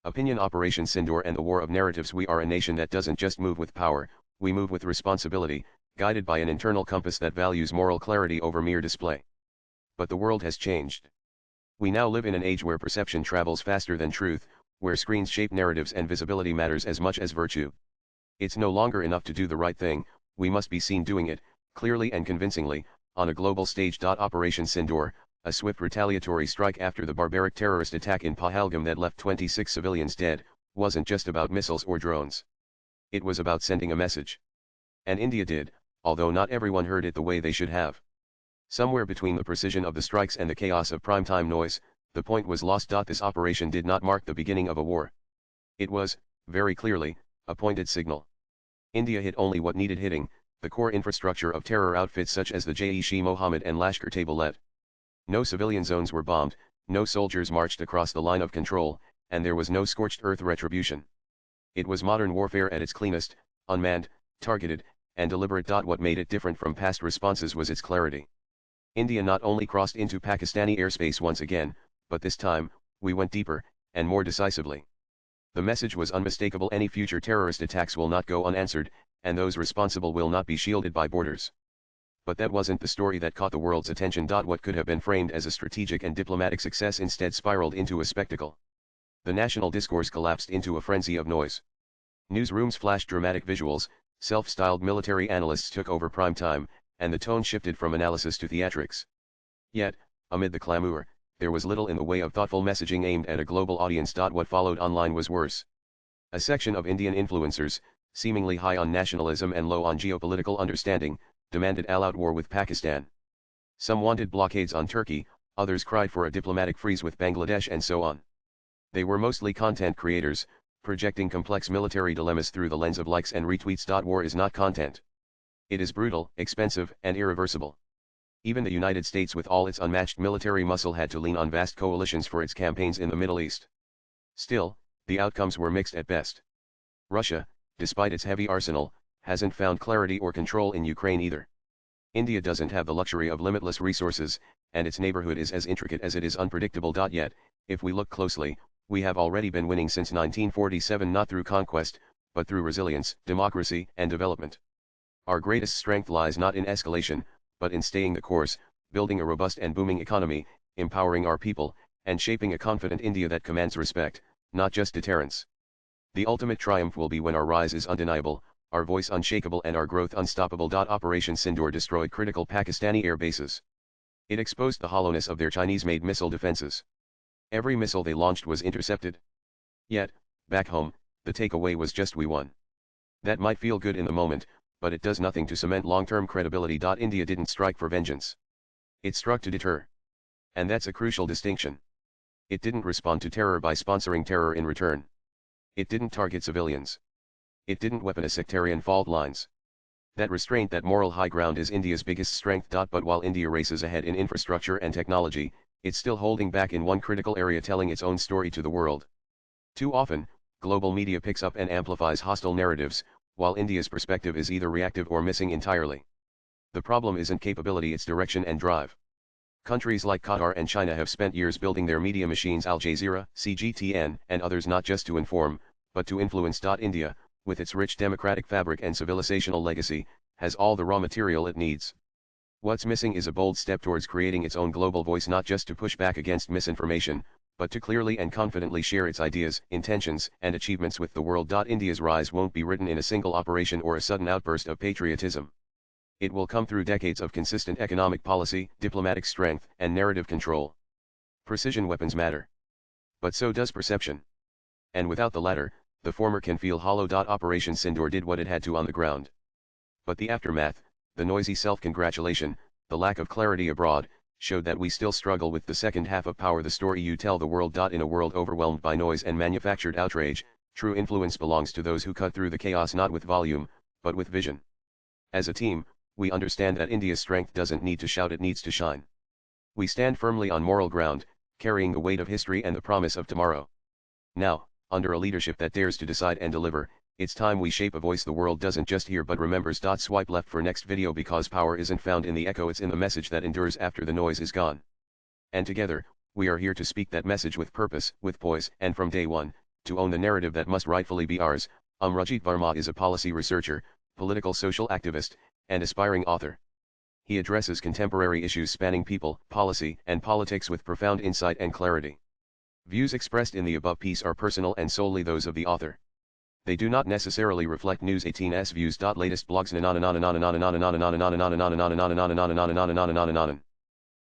Opinion Operation Sindoor and the War of Narratives. We are a nation that doesn't just move with power, we move with responsibility, guided by an internal compass that values moral clarity over mere display. But the world has changed. We now live in an age where perception travels faster than truth, where screens shape narratives and visibility matters as much as virtue. It's no longer enough to do the right thing, we must be seen doing it, clearly and convincingly, on a global stage. Operation Sindoor, a swift retaliatory strike after the barbaric terrorist attack in Pahalgam that left 26 civilians dead, wasn't just about missiles or drones. It was about sending a message. And India did, although not everyone heard it the way they should have. Somewhere between the precision of the strikes and the chaos of primetime noise, the point was lost. This operation did not mark the beginning of a war. It was, very clearly, a pointed signal. India hit only what needed hitting, the core infrastructure of terror outfits such as the Jaish-e-Mohammed and Lashkar-e-Taiba. No civilian zones were bombed, no soldiers marched across the line of control, and there was no scorched earth retribution. It was modern warfare at its cleanest, unmanned, targeted, and deliberate. What made it different from past responses was its clarity. India not only crossed into Pakistani airspace once again, but this time, we went deeper, and more decisively. The message was unmistakable: any future terrorist attacks will not go unanswered, and those responsible will not be shielded by borders. But that wasn't the story that caught the world's attention. What could have been framed as a strategic and diplomatic success instead spiraled into a spectacle. The national discourse collapsed into a frenzy of noise. Newsrooms flashed dramatic visuals, self-styled military analysts took over prime time, and the tone shifted from analysis to theatrics. Yet, amid the clamor, there was little in the way of thoughtful messaging aimed at a global audience. What followed online was worse. A section of Indian influencers, seemingly high on nationalism and low on geopolitical understanding, demanded all-out war with Pakistan. Some wanted blockades on Turkey, others cried for a diplomatic freeze with Bangladesh, and so on. They were mostly content creators, projecting complex military dilemmas through the lens of likes and retweets. War is not content. It is brutal, expensive, and irreversible. Even the United States with all its unmatched military muscle had to lean on vast coalitions for its campaigns in the Middle East. Still, the outcomes were mixed at best. Russia, despite its heavy arsenal, hasn't found clarity or control in Ukraine either. India doesn't have the luxury of limitless resources, and its neighborhood is as intricate as it is unpredictable. Yet, if we look closely, we have already been winning since 1947, not through conquest, but through resilience, democracy, and development. Our greatest strength lies not in escalation, but in staying the course, building a robust and booming economy, empowering our people, and shaping a confident India that commands respect, not just deterrence. The ultimate triumph will be when our rise is undeniable, our voice unshakable, and our growth unstoppable. Operation Sindoor destroyed critical Pakistani air bases. It exposed the hollowness of their Chinese-made missile defenses. Every missile they launched was intercepted. Yet, back home, the takeaway was just we won. That might feel good in the moment, but it does nothing to cement long-term credibility. India didn't strike for vengeance. It struck to deter. And that's a crucial distinction. It didn't respond to terror by sponsoring terror in return. It didn't target civilians. It didn't weaponize sectarian fault lines. That restraint, that moral high ground, is India's biggest strength. But while India races ahead in infrastructure and technology, it's still holding back in one critical area: telling its own story to the world. Too often, global media picks up and amplifies hostile narratives, while India's perspective is either reactive or missing entirely. The problem isn't capability, it's direction and drive. Countries like Qatar and China have spent years building their media machines: Al Jazeera, CGTN, and others, not just to inform, but to influence. India, with its rich democratic fabric and civilizational legacy, has all the raw material it needs. What's missing is a bold step towards creating its own global voice, not just to push back against misinformation, but to clearly and confidently share its ideas, intentions, and achievements with the world. India's rise won't be written in a single operation or a sudden outburst of patriotism. It will come through decades of consistent economic policy, diplomatic strength, and narrative control. Precision weapons matter. But so does perception. And without the latter, the former can feel hollow. Operation Sindoor did what it had to on the ground. But the aftermath, the noisy self-congratulation, the lack of clarity abroad, showed that we still struggle with the second half of power: the story you tell the world. In a world overwhelmed by noise and manufactured outrage, true influence belongs to those who cut through the chaos, not with volume, but with vision. As a team, we understand that India's strength doesn't need to shout, it needs to shine. We stand firmly on moral ground, carrying the weight of history and the promise of tomorrow. Now, under a leadership that dares to decide and deliver, it's time we shape a voice the world doesn't just hear but remembers. Swipe left for next video, because power isn't found in the echo, it's in the message that endures after the noise is gone. And together, we are here to speak that message with purpose, with poise, and from day one, to own the narrative that must rightfully be ours. Amrajit Verma is a policy researcher, political social activist, and aspiring author. He addresses contemporary issues spanning people, policy, and politics with profound insight and clarity. Views expressed in the above piece are personal and solely those of the author. They do not necessarily reflect News 18's views. Latest blogs